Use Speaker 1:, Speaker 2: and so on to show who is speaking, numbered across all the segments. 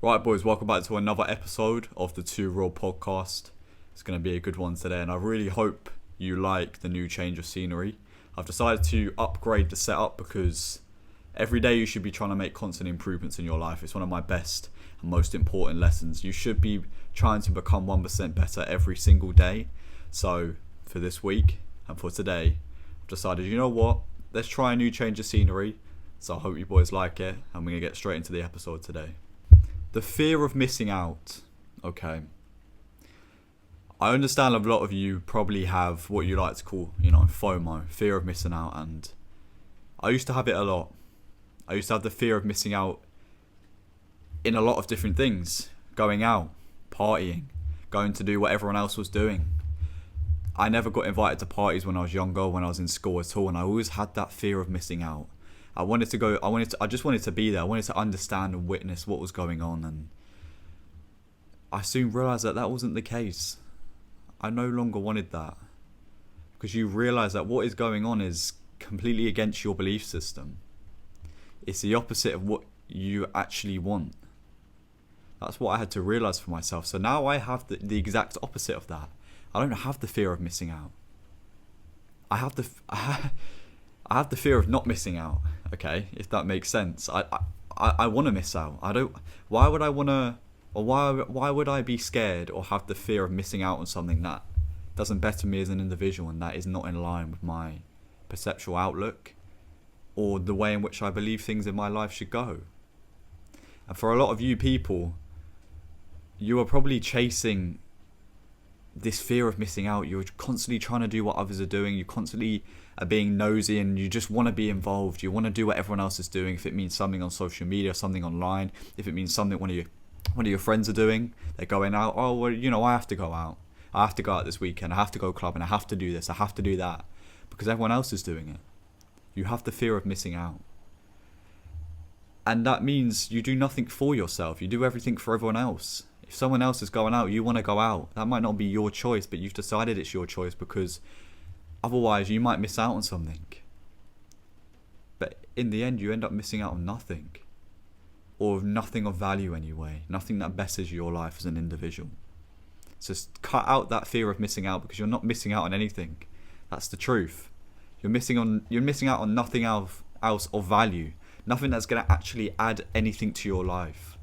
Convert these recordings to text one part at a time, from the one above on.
Speaker 1: Right, boys, welcome back to another episode of the Two Raw podcast. It's going to be a good one today, and I really hope you like the new change of scenery. I've decided to upgrade the setup because every day you should be trying to make constant improvements in your life. It's one of my best and most important lessons. You should be trying to become 1% better every single day. So, for this week and for today, I've decided, you know what? Let's try a new change of scenery. So I hope you boys like it, and we're going to get straight into the episode today. The fear of missing out. Okay. I understand a lot of you probably have what you like to call, FOMO, fear of missing out. And I used to have it a lot. I used to have the fear of missing out in a lot of different things. Going out, partying, going to do what everyone else was doing. I never got invited to parties when I was younger, when I was in school at all. And I always had that fear of missing out. I just wanted to be there. I wanted to understand and witness what was going on, and I soon realised that wasn't the case. I no longer wanted that, because you realise that what is going on is completely against your belief system. It's the opposite of what you actually want. That's what I had to realise for myself. So now I have the exact opposite of that. I don't have the fear of missing out. I have the fear of not missing out. Okay, if that makes sense. I want to miss out. I don't. Why would I want to? Or why would I be scared or have the fear of missing out on something that doesn't better me as an individual and that is not in line with my perceptual outlook or the way in which I believe things in my life should go? And for a lot of you people, you are probably chasing this fear of missing out. You're constantly trying to do what others are doing. You constantly are being nosy, and you just want to be involved. You want to do what everyone else is doing. If it means something on social media, something online, if it means something one of your friends are doing, they're going out. Oh, well, I have to go out. I have to go out this weekend. I have to go clubbing. I have to do this. I have to do that because everyone else is doing it. You have the fear of missing out, and that means you do nothing for yourself. You do everything for everyone else. If someone else is going out, you want to go out. That might not be your choice, but you've decided it's your choice because otherwise you might miss out on something. But in the end, you end up missing out on nothing. Or nothing of value anyway. Nothing that betters your life as an individual. So cut out that fear of missing out, because you're not missing out on anything. That's the truth. You're missing out on nothing else of value. Nothing that's going to actually add anything to your life.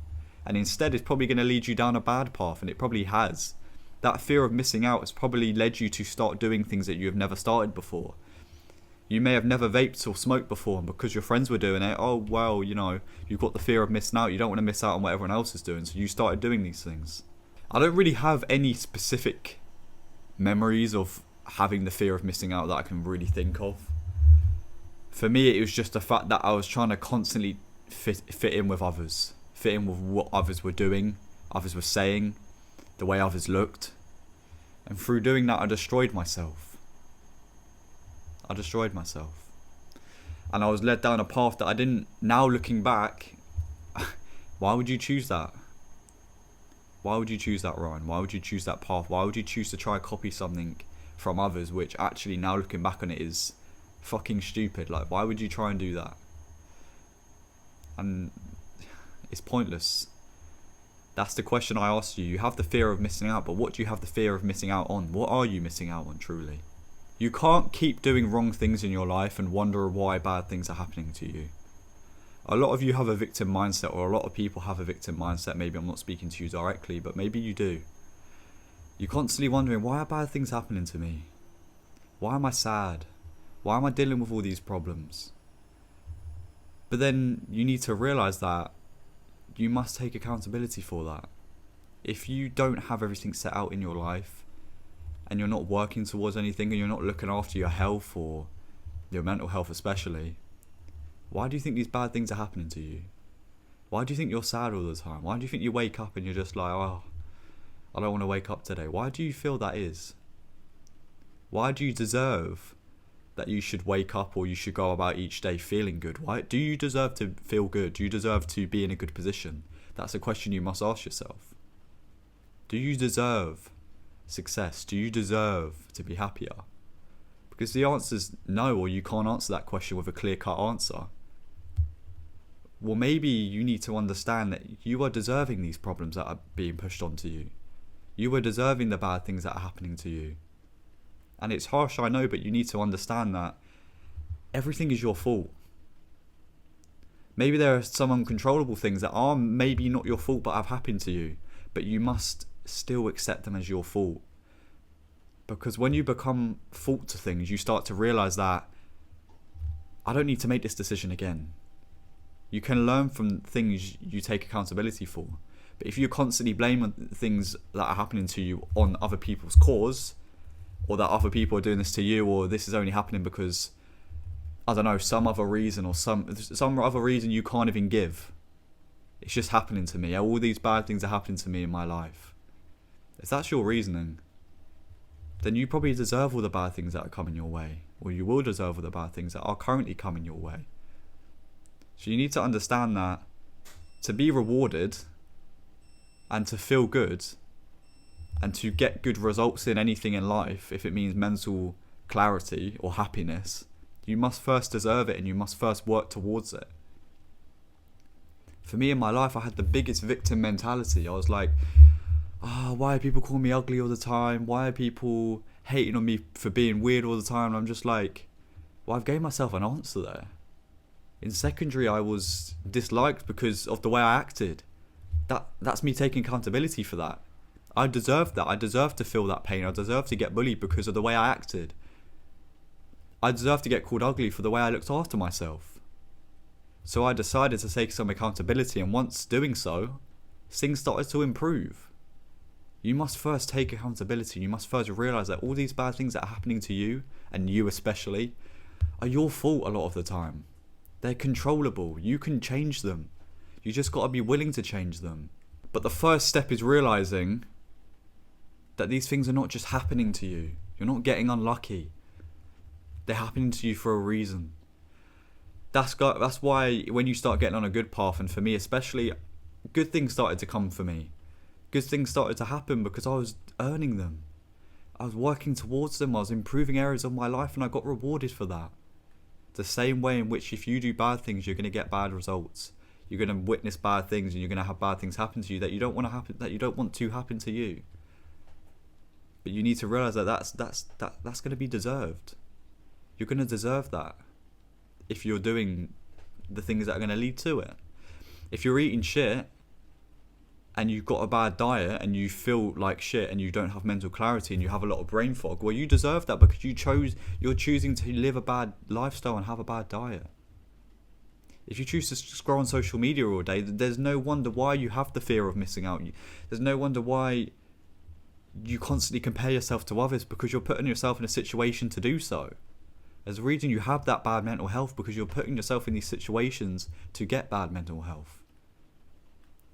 Speaker 1: And instead, it's probably going to lead you down a bad path, and it probably has. That fear of missing out has probably led you to start doing things that you have never started before. You may have never vaped or smoked before, and because your friends were doing it, oh, well, you've got the fear of missing out. You don't want to miss out on what everyone else is doing, so you started doing these things. I don't really have any specific memories of having the fear of missing out that I can really think of. For me, it was just the fact that I was trying to constantly fit in with others. Fit in with what others were doing, others were saying, the way others looked. And through doing that, I destroyed myself. And I was led down a path that I didn't. Now looking back, why would you choose that? Why would you choose that, Ryan? Why would you choose that path? Why would you choose to try and copy something from others, which actually, now looking back on it, is fucking stupid? Like, why would you try and do that? And it's pointless. That's the question I asked you. You have the fear of missing out, but what do you have the fear of missing out on? What are you missing out on, truly? You can't keep doing wrong things in your life and wonder why bad things are happening to you. A lot of you have a victim mindset, or a lot of people have a victim mindset. Maybe I'm not speaking to you directly, but maybe you do. You're constantly wondering, why are bad things happening to me? Why am I sad? Why am I dealing with all these problems? But then you need to realise that you must take accountability for that. If you don't have everything set out in your life, and you're not working towards anything, and you're not looking after your health, or your mental health especially, why do you think these bad things are happening to you? Why do you think you're sad all the time? Why do you think you wake up and you're just like, oh, I don't want to wake up today? Why do you feel that is? Why do you deserve that you should wake up, or you should go about each day feeling good? Why do you deserve to feel good? Do you deserve to be in a good position? That's a question you must ask yourself. Do you deserve success? Do you deserve to be happier? Because the answer is no, or you can't answer that question with a clear-cut answer. Well, maybe you need to understand that you are deserving these problems that are being pushed onto you. You are deserving the bad things that are happening to you. And it's harsh, I know, but you need to understand that everything is your fault. Maybe there are some uncontrollable things that are maybe not your fault but have happened to you, but you must still accept them as your fault. Because when you become fault to things, you start to realise that I don't need to make this decision again. You can learn from things you take accountability for. But if you constantly blame things that are happening to you on other people's cause, or that other people are doing this to you, or this is only happening because, I don't know, some other reason, or some other reason you can't even give. It's just happening to me. All these bad things are happening to me in my life. If that's your reasoning, then you probably deserve all the bad things that are coming your way. Or you will deserve all the bad things that are currently coming your way. So you need to understand that to be rewarded and to feel good and to get good results in anything in life, if it means mental clarity or happiness, you must first deserve it and you must first work towards it. For me in my life, I had the biggest victim mentality. I was like, why are people calling me ugly all the time? Why are people hating on me for being weird all the time? And I'm just like, well, I've gave myself an answer there. In secondary, I was disliked because of the way I acted. That's me taking accountability for that. I deserved that. I deserved to feel that pain. I deserved to get bullied because of the way I acted. I deserved to get called ugly for the way I looked after myself. So I decided to take some accountability, and once doing so, things started to improve. You must first take accountability. You must first realise that all these bad things that are happening to you, and you especially, are your fault a lot of the time. They're controllable. You can change them. You just got to be willing to change them. But the first step is realising that these things are not just happening to you. You're not getting unlucky. They're happening to you for a reason. That's why when you start getting on a good path, and for me especially, good things started to come for me. Good things started to happen because I was earning them. I was working towards them. I was improving areas of my life, and I got rewarded for that. The same way in which if you do bad things, you're going to get bad results. You're going to witness bad things, and you're going to have bad things happen to you that you don't want to happen to you. But you need to realise that that's going to be deserved. You're going to deserve that if you're doing the things that are going to lead to it. If you're eating shit and you've got a bad diet and you feel like shit and you don't have mental clarity and you have a lot of brain fog, well, you deserve that because you're choosing to live a bad lifestyle and have a bad diet. If you choose to scroll on social media all day, there's no wonder why you have the fear of missing out. There's no wonder why you constantly compare yourself to others, because you're putting yourself in a situation to do so. There's a reason you have that bad mental health, because you're putting yourself in these situations to get bad mental health.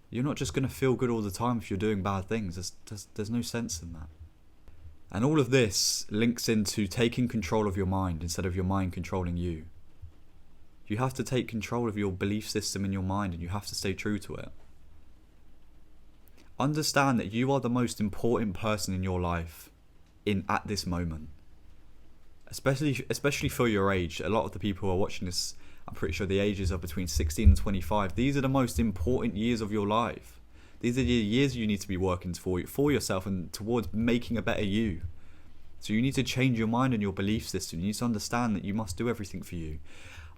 Speaker 1: You're not just going to feel good all the time if you're doing bad things. There's no sense in that. And all of this links into taking control of your mind instead of your mind controlling you. You have to take control of your belief system in your mind, and you have to stay true to it. Understand that you are the most important person in your life at this moment. Especially for your age. A lot of the people who are watching this, I'm pretty sure the ages are between 16 and 25. These are the most important years of your life. These are the years you need to be working for yourself and towards making a better you. So you need to change your mind and your belief system. You need to understand that you must do everything for you.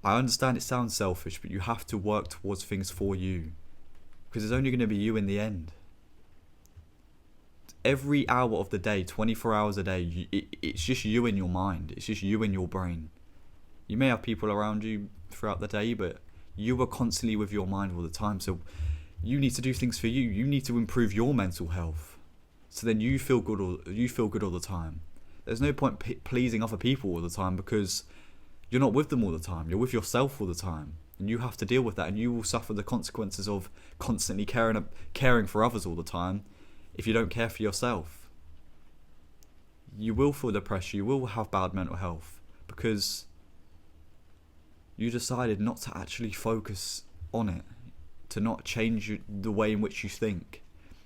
Speaker 1: I understand it sounds selfish, but you have to work towards things for you, because it's only going to be you in the end. Every hour of the day, 24 hours a day, it's just you in your mind. It's just you in your brain. You may have people around you throughout the day, but you are constantly with your mind all the time. So you need to do things for you. You need to improve your mental health, so then you feel good all the time. There's no point pleasing other people all the time, because you're not with them all the time. You're with yourself all the time, and you have to deal with that, and you will suffer the consequences of constantly caring for others all the time if you don't care for yourself. You will feel depressed. You will have bad mental health because you decided not to actually focus on it, to not change the way in which you think.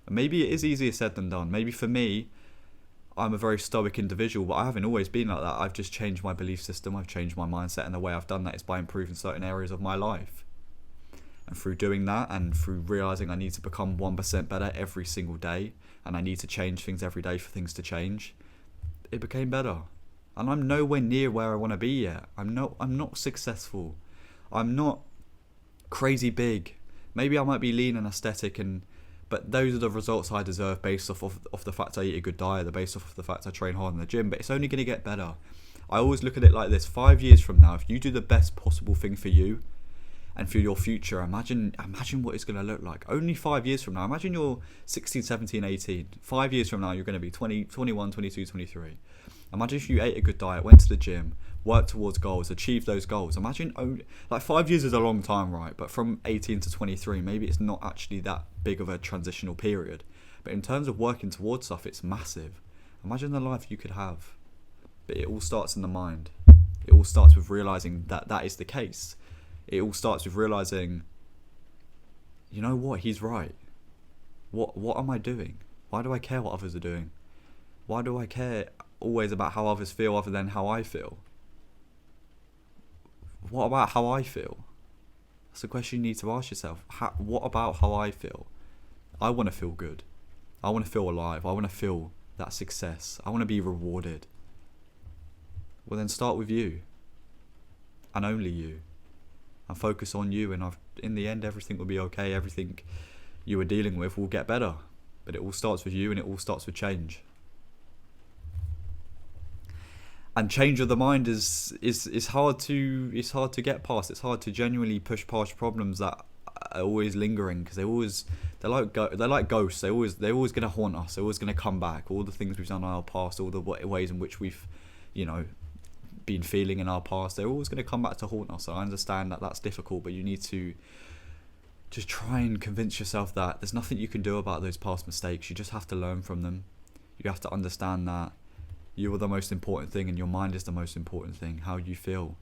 Speaker 1: And maybe it is easier said than done. Maybe for me, I'm a very stoic individual, but I haven't always been like that. I've just changed my belief system. I've changed my mindset, and the way I've done that is by improving certain areas of my life. And through doing that, and through realising I need to become 1% better every single day, and I need to change things every day for things to change, it became better. And I'm nowhere near where I want to be yet. I'm not successful. I'm not crazy big. Maybe I might be lean and aesthetic, but those are the results I deserve based off of the fact I eat a good diet, based off of the fact I train hard in the gym. But it's only going to get better. I always look at it like this: 5 years from now, if you do the best possible thing for you and for your future, imagine what it's going to look like. Only 5 years from now. Imagine you're 16, 17, 18. 5 years from now, you're going to be 20, 21, 22, 23. Imagine if you ate a good diet, went to the gym, worked towards goals, achieved those goals. Imagine, like 5 years is a long time, right? But from 18 to 23, maybe it's not actually that big of a transitional period. But in terms of working towards stuff, it's massive. Imagine the life you could have. But it all starts in the mind. It all starts with realising that that is the case. It all starts with realising, you know what, he's right. What am I doing? Why do I care what others are doing? Why do I care always about how others feel other than how I feel? What about how I feel? That's a question you need to ask yourself. What about how I feel? I want to feel good. I want to feel alive. I want to feel that success. I want to be rewarded. Well, then start with you. And only you. And focus on you, and in the end everything will be okay. Everything you are dealing with will get better. But it all starts with you, and it all starts with change. And change of the mind is hard to get past. It's hard to genuinely push past problems that are always lingering, because they're like ghosts. They're always going to haunt us. They're always going to come back. All the things we've done in our past, all the ways in which we've, been feeling in our past, they're always going to come back to haunt us. So I understand that that's difficult, but you need to just try and convince yourself that there's nothing you can do about those past mistakes. You just have to learn from them. You have to understand that you are the most important thing, and your mind is the most important thing, how you feel.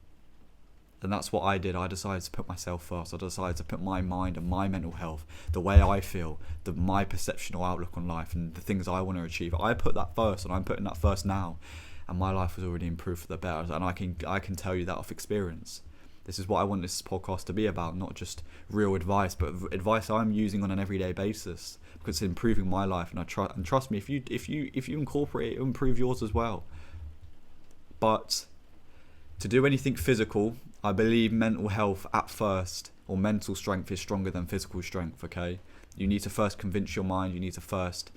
Speaker 1: And that's what I did. I decided to put myself first. I decided to put my mind and my mental health, the way I feel, my perception or outlook on life, and the things I want to achieve. I put that first, and I'm putting that first now. And my life has already improved for the better. And I can tell you that off experience. This is what I want this podcast to be about, not just real advice, but advice I'm using on an everyday basis, because it's improving my life. And trust me, if you incorporate it, it'll improve yours as well. But to do anything physical, I believe mental health at first, or mental strength, is stronger than physical strength. Okay, you need to first convince your mind. You need to first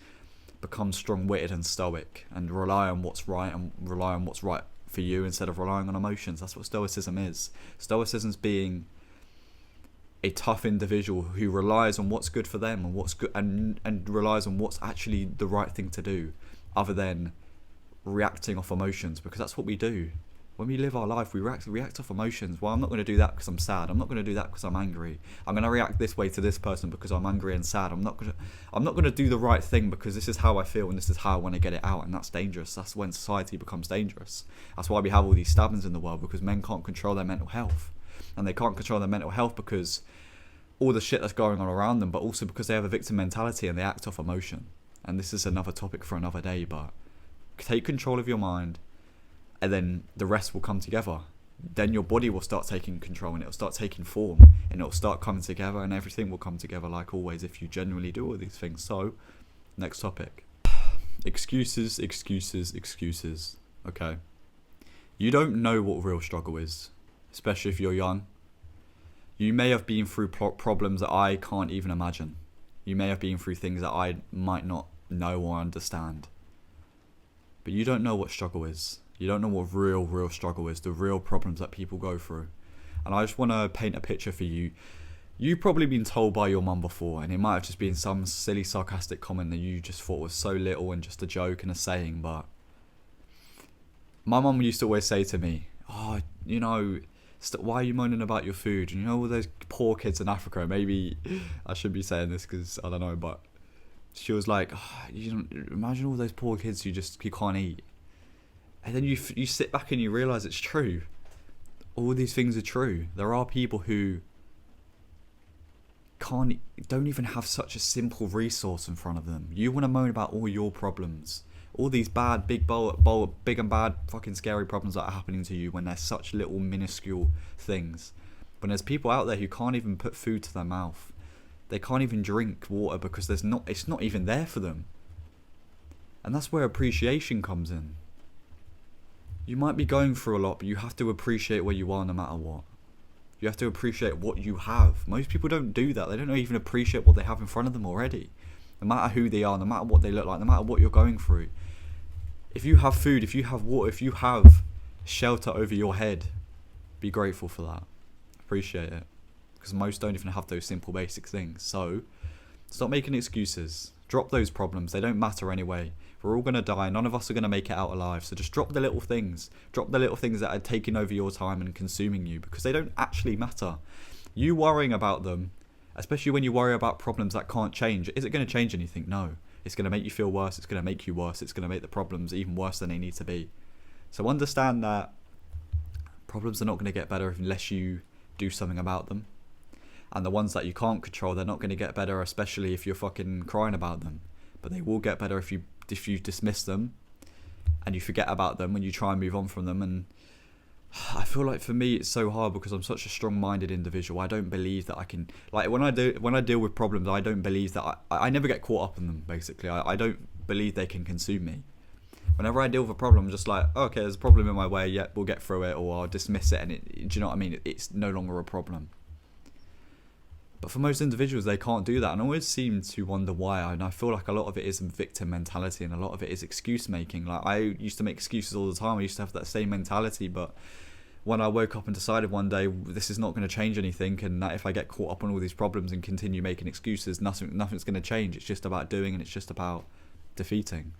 Speaker 1: become strong-witted and stoic, and rely on what's right, and rely on what's right for you instead of relying on emotions. That's what stoicism is. Stoicism's being a tough individual who relies on what's good for them, and what's good, and relies on what's actually the right thing to do, other than reacting off emotions, because that's what we do. When we live our life, we react off emotions. Well, I'm not going to do that because I'm sad. I'm not going to do that because I'm angry. I'm going to react this way to this person because I'm angry and sad. I'm not going to do the right thing because this is how I feel and this is how I want to get it out, and that's dangerous. That's when society becomes dangerous. That's why we have all these stabbings in the world, because men can't control their mental health. And they can't control their mental health because all the shit that's going on around them, but also because they have a victim mentality and they act off emotion. And this is another topic for another day, but take control of your mind, and then the rest will come together. Then your body will start taking control, and it'll start taking form, and it'll start coming together, and everything will come together like always if you genuinely do all these things. So, next topic. Excuses. Okay. You don't know what real struggle is, especially if you're young. You may have been through problems that I can't even imagine. You may have been through things that I might not know or understand. But you don't know what struggle is. You don't know what real struggle is, the real problems that people go through. And I just want to paint a picture for you. You've probably been told by your mum before, and it might have just been some silly sarcastic comment that you just thought was so little and just a joke and a saying, but my mum used to always say to me, why are you moaning about your food? And all those poor kids in Africa, maybe I should be saying this because I don't know, but she was like, imagine all those poor kids you can't eat. And then you sit back and you realise it's true. All these things are true. There are people who don't even have such a simple resource in front of them. You want to moan about all your problems, all these bad, big and bad, fucking scary problems that are happening to you when they're such little minuscule things. When there's people out there who can't even put food to their mouth. They can't even drink water because it's not even there for them. And that's where appreciation comes in. You might be going through a lot, but you have to appreciate where you are no matter what. You have to appreciate what you have. Most people don't do that. They don't even appreciate what they have in front of them already. No matter who they are, no matter what they look like, no matter what you're going through. If you have food, if you have water, if you have shelter over your head, be grateful for that. Appreciate it. Because most don't even have those simple basic things. So, stop making excuses. Drop those problems. They don't matter anyway. We're all going to die. None of us are going to make it out alive. So just drop the little things. Drop the little things that are taking over your time and consuming you, because they don't actually matter. You worrying about them, especially when you worry about problems that can't change, is it going to change anything? No. It's going to make you feel worse. It's going to make you worse. It's going to make the problems even worse than they need to be. So understand that problems are not going to get better unless you do something about them. And the ones that you can't control, they're not going to get better, especially if you're fucking crying about them. But they will get better if you dismiss them and you forget about them when you try and move on from them. And I feel like for me it's so hard because I'm such a strong-minded individual. I don't believe that I can, like, when I deal with problems, I don't believe that I never get caught up in them. Basically, I don't believe they can consume me. Whenever I deal with a problem, I'm just like, oh, okay, there's a problem in my way. Yeah, we'll get through it, or I'll dismiss it. And do you know what I mean? It's no longer a problem. But for most individuals, they can't do that. And I always seem to wonder why. And I feel like a lot of it is victim mentality and a lot of it is excuse making. Like, I used to make excuses all the time. I used to have that same mentality. But when I woke up and decided one day, this is not going to change anything, and that if I get caught up on all these problems and continue making excuses, nothing's going to change. It's just about doing, and it's just about defeating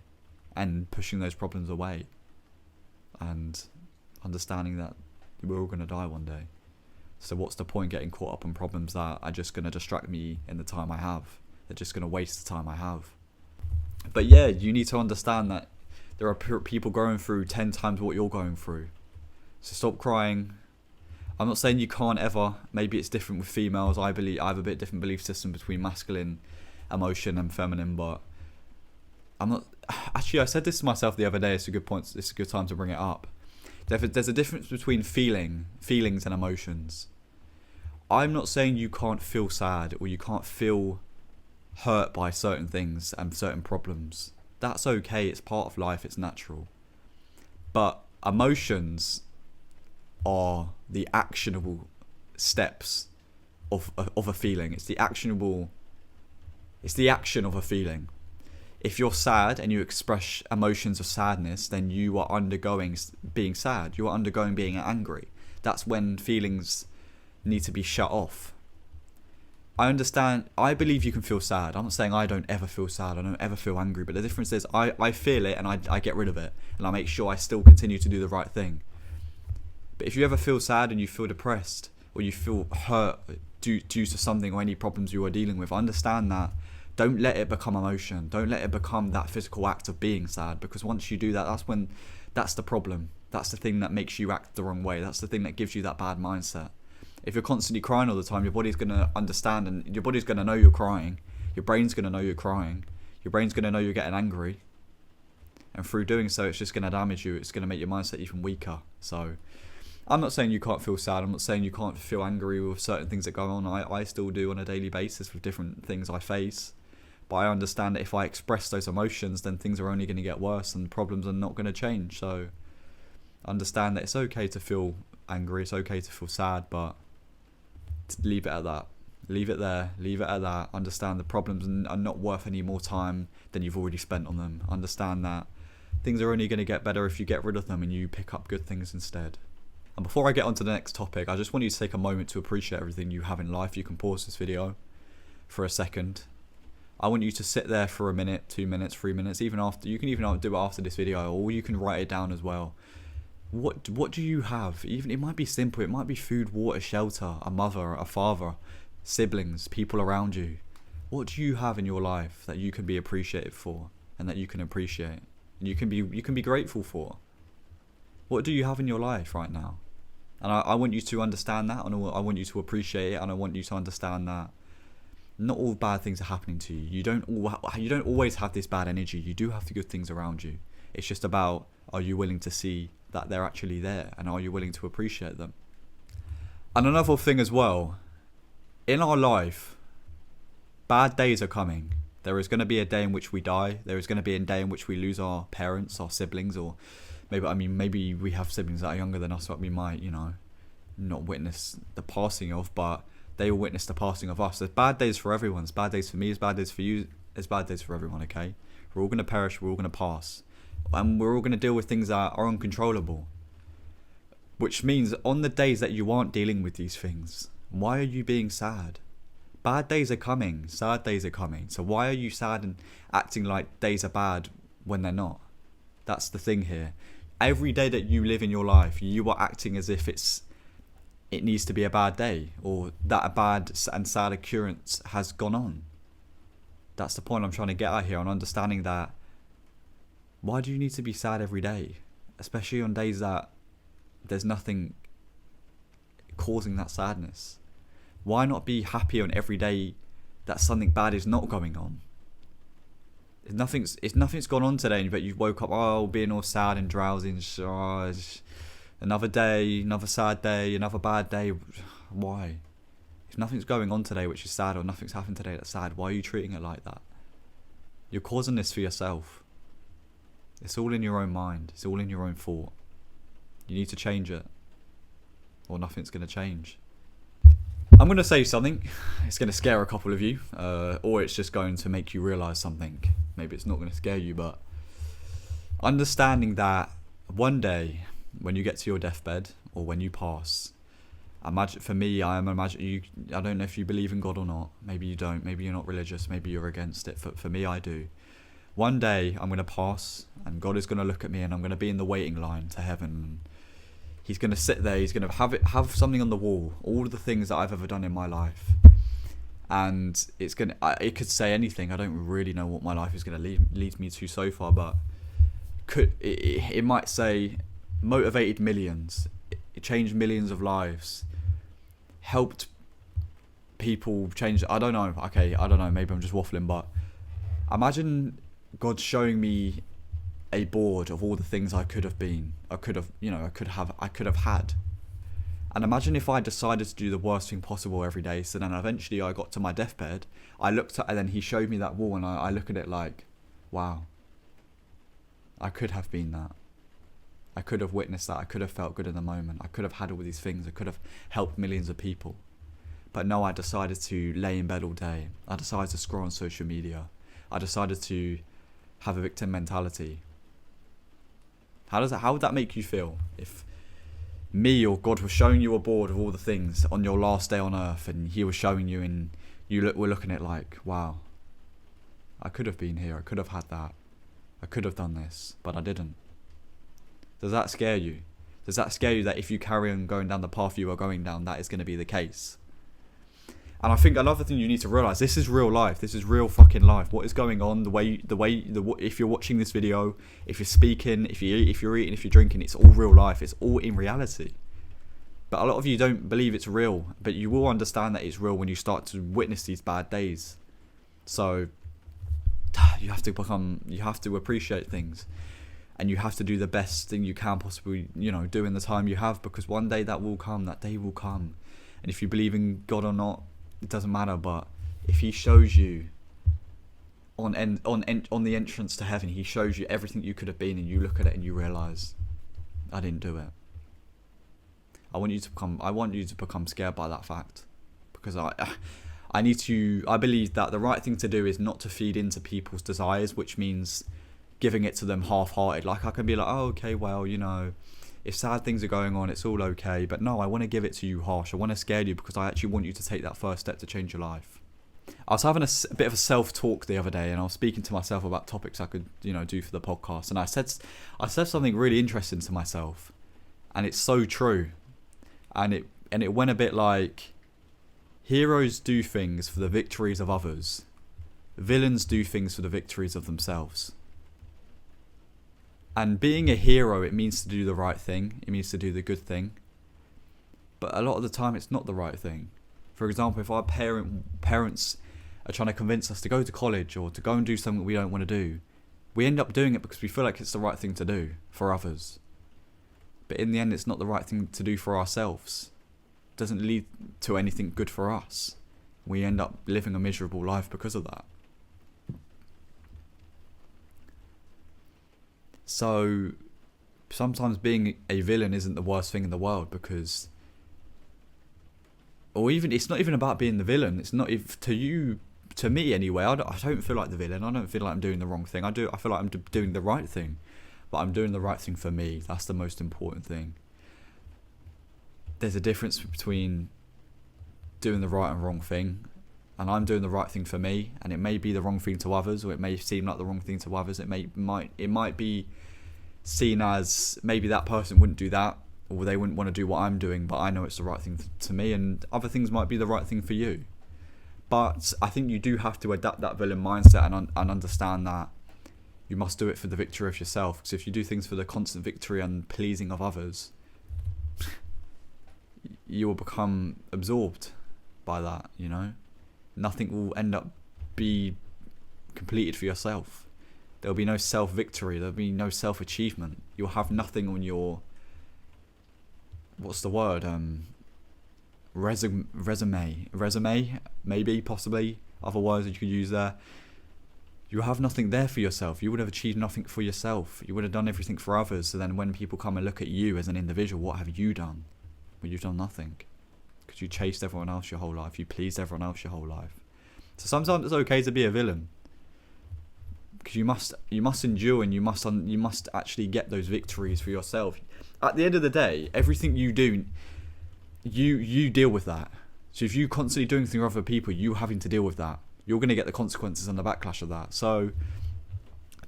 Speaker 1: and pushing those problems away. And understanding that we're all going to die one day. So what's the point getting caught up in problems that are just going to distract me in the time I have? They're just going to waste the time I have. But yeah, you need to understand that there are people going through 10 times what you're going through. So stop crying. I'm not saying you can't ever. Maybe it's different with females. I have a bit different belief system between masculine emotion and feminine, but I'm not... Actually, I said this to myself the other day. It's a good point. It's a good time to bring it up. There's a difference between feelings and emotions. I'm not saying you can't feel sad or you can't feel hurt by certain things and certain problems. That's okay. It's part of life. It's natural. But emotions are the actionable steps of a feeling. It's the action of a feeling. If you're sad and you express emotions of sadness, then you are undergoing being sad. You are undergoing being angry. That's when feelings need to be shut off. I understand. I believe you can feel sad. I'm not saying I don't ever feel sad. I don't ever feel angry. But the difference is I feel it and I get rid of it. And I make sure I still continue to do the right thing. But if you ever feel sad and you feel depressed or you feel hurt due to something or any problems you are dealing with, understand that. Don't let it become emotion. Don't let it become that physical act of being sad, because once you do that, that's the problem. That's the thing that makes you act the wrong way. That's the thing that gives you that bad mindset. If you're constantly crying all the time, your body's going to understand, and your body's going to know you're crying. Your brain's going to know you're crying. Your brain's going to know you're getting angry. And through doing so, it's just going to damage you. It's going to make your mindset even weaker. So I'm not saying you can't feel sad. I'm not saying you can't feel angry with certain things that go on. I still do on a daily basis with different things I face. But I understand that if I express those emotions, then things are only going to get worse and problems are not going to change. So understand that it's okay to feel angry. It's okay to feel sad, but leave it at that. Leave it there. Leave it at that. Understand the problems are not worth any more time than you've already spent on them. Understand that things are only going to get better if you get rid of them and you pick up good things instead. And before I get on to the next topic, I just want you to take a moment to appreciate everything you have in life. You can pause this video for a second. I want you to sit there for a minute, 2 minutes, 3 minutes, even after. You can even do it after this video, or you can write it down as well. What do you have? Even it might be simple. It might be food, water, shelter, a mother, a father, siblings, people around you. What do you have in your life that you can be appreciated for, and that you can appreciate, and you can be grateful for? What do you have in your life right now? And I want you to understand that, and I want you to appreciate it, and I want you to understand that not all bad things are happening to you. You don't always have this bad energy. You do have the good things around you. It's just about, are you willing to see that they're actually there, and are you willing to appreciate them? And another thing as well, in our life, bad days are coming. There is going to be a day in which we die. There is going to be a day in which we lose our parents, our siblings, or maybe we have siblings that are younger than us that we might, not witness the passing of, but they will witness the passing of us. There's bad days for everyone. It's bad days for me. It's bad days for you. It's bad days for everyone. Okay, we're all going to perish. We're all going to pass, and we're all going to deal with things that are uncontrollable. Which means on the days that you aren't dealing with these things, why are you being sad? Bad days are coming. Sad days are coming. So why are you sad and acting like days are bad when they're not? That's the thing here. Every day that you live in your life, you are acting as if it needs to be a bad day, or that a bad and sad occurrence has gone on. That's the point I'm trying to get at here, on understanding that why do you need to be sad every day? Especially on days that there's nothing causing that sadness. Why not be happy on every day that something bad is not going on? If nothing's gone on today, but you woke up, being all sad and drowsy and another day, another sad day, another bad day. Why? If nothing's going on today which is sad, or nothing's happened today that's sad, why are you treating it like that? You're causing this for yourself. It's all in your own mind. It's all in your own thought. You need to change it, or nothing's going to change. I'm going to say something. It's going to scare a couple of you, or it's just going to make you realise something. Maybe it's not going to scare you, but understanding that one day when you get to your deathbed, or when you pass, imagine, for me, I don't know if you believe in God or not. Maybe you don't. Maybe you're not religious. Maybe you're against it. For me, I do. One day I'm going to pass, and God is going to look at me, and I'm going to be in the waiting line to heaven. He's going to sit there. He's going to have something on the wall, all of the things that I've ever done in my life, and it could say anything. I don't really know what my life is going to lead me to so far, but it might say motivated millions, it changed millions of lives, helped people change. I don't know. Okay, I don't know. Maybe I'm just waffling, but imagine God showing me a board of all the things I could have been, I could have had. And imagine if I decided to do the worst thing possible every day. So then eventually I got to my deathbed, I looked at, and then he showed me that wall, and I look at it like, wow, I could have been that. I could have witnessed that. I could have felt good in the moment. I could have had all these things. I could have helped millions of people. But no, I decided to lay in bed all day. I decided to scroll on social media. I decided to have a victim mentality. How would that make you feel if me or God was showing you a board of all the things on your last day on earth, and he was showing you, and we're looking at it like, wow, I could have been here. I could have had that. I could have done this, but I didn't. Does that scare you? Does that scare you that if you carry on going down the path you are going down, that is going to be the case? And I think another thing you need to realise, this is real life. This is real fucking life. What is going on, if you're watching this video, if you're speaking, if you're eating, if you're drinking, it's all real life. It's all in reality. But a lot of you don't believe it's real. But you will understand that it's real when you start to witness these bad days. So you have to appreciate things. And you have to do the best thing you can possibly, do in the time you have, because one day that will come. That day will come. And if you believe in God or not, it doesn't matter. But if he shows you on the entrance to heaven, he shows you everything you could have been, and you look at it and you realise, I didn't do it. I want you to become scared by that fact, because I believe that the right thing to do is not to feed into people's desires, which means giving it to them half-hearted. Like, I can be like, oh, okay, well, if sad things are going on, it's all okay. But no, I want to give it to you harsh. I want to scare you, because I actually want you to take that first step to change your life. I was having a bit of a self-talk the other day, and I was speaking to myself about topics I could, do for the podcast. And I said something really interesting to myself, and it's so true. And it went a bit like, heroes do things for the victories of others. Villains do things for the victories of themselves. And being a hero, it means to do the right thing. It means to do the good thing. But a lot of the time, it's not the right thing. For example, if our parents are trying to convince us to go to college or to go and do something we don't want to do, we end up doing it because we feel like it's the right thing to do for others. But in the end, it's not the right thing to do for ourselves. doesn't lead to anything good for us. We end up living a miserable life because of that. So sometimes being a villain isn't the worst thing in the world, because, or even, it's not even about being the villain. It's not, if to me anyway, I don't feel like the villain. I don't feel like I'm doing the wrong thing. I feel like I'm doing the right thing, but I'm doing the right thing for me. That's the most important thing. There's a difference between doing the right and wrong thing, and I'm doing the right thing for me, and it may be the wrong thing to others, or it may seem like the wrong thing to others. It might be seen as maybe that person wouldn't do that, or they wouldn't want to do what I'm doing, but I know it's the right thing to me, and other things might be the right thing for you. But I think you do have to adapt that villain mindset and understand that you must do it for the victory of yourself. Because if you do things for the constant victory and pleasing of others, you will become absorbed by that, you know? Nothing will end up be completed for yourself. There will be no self-victory. There will be no self-achievement. You'll have nothing on your, what's the word? Resume, maybe, possibly, other words that you could use there. You have nothing there for yourself. You would have achieved nothing for yourself. You would have done everything for others. So then when people come and look at you as an individual, what have you done? Well, you've done nothing, because you chased everyone else your whole life. You pleased everyone else your whole life. So sometimes it's okay to be a villain, because you must endure, and you must actually get those victories for yourself. At the end of the day, everything you do, you deal with that. So if you constantly doing things for other people, you having to deal with that, you're going to get the consequences and the backlash of that. So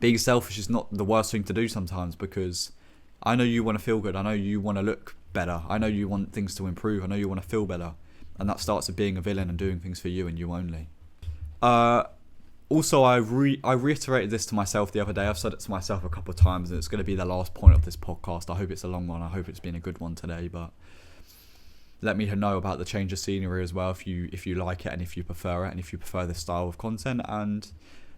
Speaker 1: being selfish is not the worst thing to do sometimes, because I know you want to feel good. I know you want to look better. I know you want things to improve. I know you want to feel better. And that starts with being a villain and doing things for you and you only. Also, I reiterated this to myself the other day. I've said it to myself a couple of times, and it's going to be the last point of this podcast. I hope it's a long one. I hope it's been a good one today, but let me know about the change of scenery as well, if you like it and if you prefer it, and if you prefer this style of content. And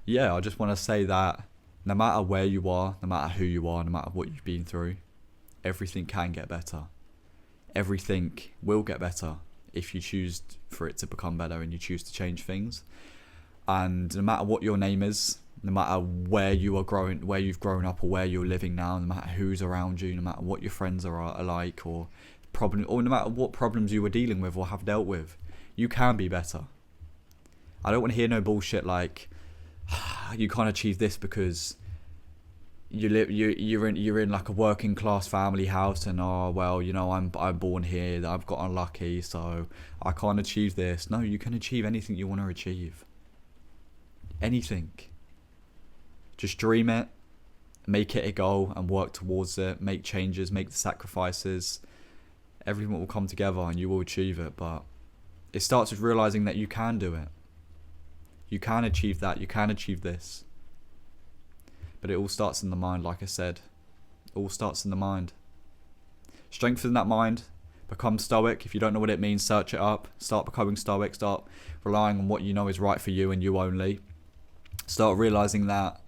Speaker 1: yeah, I just want to say that no matter where you are, no matter who you are, no matter what you've been through, everything can get better. Everything will get better if you choose for it to become better and you choose to change things. And no matter what your name is, no matter where you've grown up, or where you're living now, no matter who's around you, no matter what your friends are like, or no matter what problems you were dealing with or have dealt with, you can be better. I don't want to hear no bullshit like you can't achieve this because you're in like a working class family house, and I'm born here, I've got unlucky, so I can't achieve this. No, you can achieve anything you want to achieve. Anything. Just dream it, make it a goal and work towards it, make changes, make the sacrifices. Everything will come together and you will achieve it. But it starts with realizing that you can do it. You can achieve that, you can achieve this. But it all starts in the mind, like I said. It all starts in the mind. Strengthen that mind. Become stoic. If you don't know what it means, search it up. Start becoming stoic. Start relying on what you know is right for you and you only. Start realizing that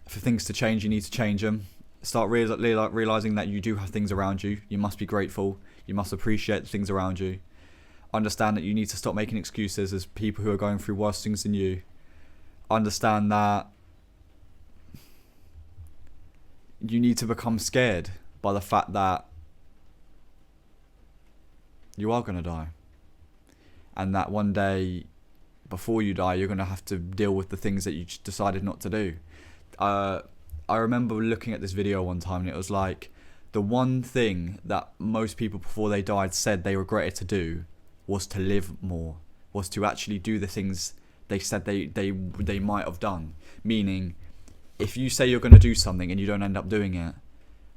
Speaker 1: for things to change, you need to change them. Start realizing that you do have things around you. You must be grateful. You must appreciate the things around you. Understand that you need to stop making excuses as people who are going through worse things than you. Understand that you need to become scared by the fact that you are going to die. And that one day, before you die, you're going to have to deal with the things that you decided not to do. I remember looking at this video one time, and it was like, the one thing that most people before they died said they regretted to do was to live more, was to actually do the things they said they might have done. Meaning, if you say you're going to do something and you don't end up doing it,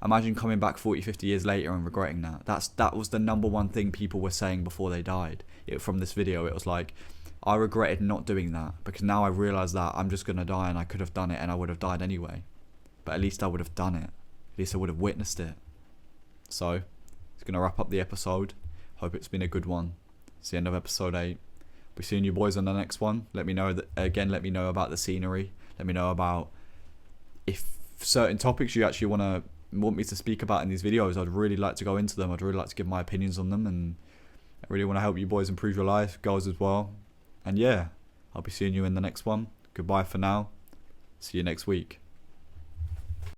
Speaker 1: imagine coming back 40, 50 years later and regretting that. That was the number one thing people were saying before they died. From this video, it was like, I regretted not doing that, because now I realise that I'm just going to die and I could have done it and I would have died anyway. But at least I would have done it. At least I would have witnessed it. So, it's going to wrap up the episode. Hope it's been a good one. It's the end of episode 8. We're seeing you boys on the next one. Let me know about the scenery. Let me know about if certain topics you actually want to want me to speak about in these videos, I'd really like to go into them. I'd really like to give my opinions on them, and I really want to help you boys improve your life, girls as well. And yeah, I'll be seeing you in the next one. Goodbye for now. See you next week.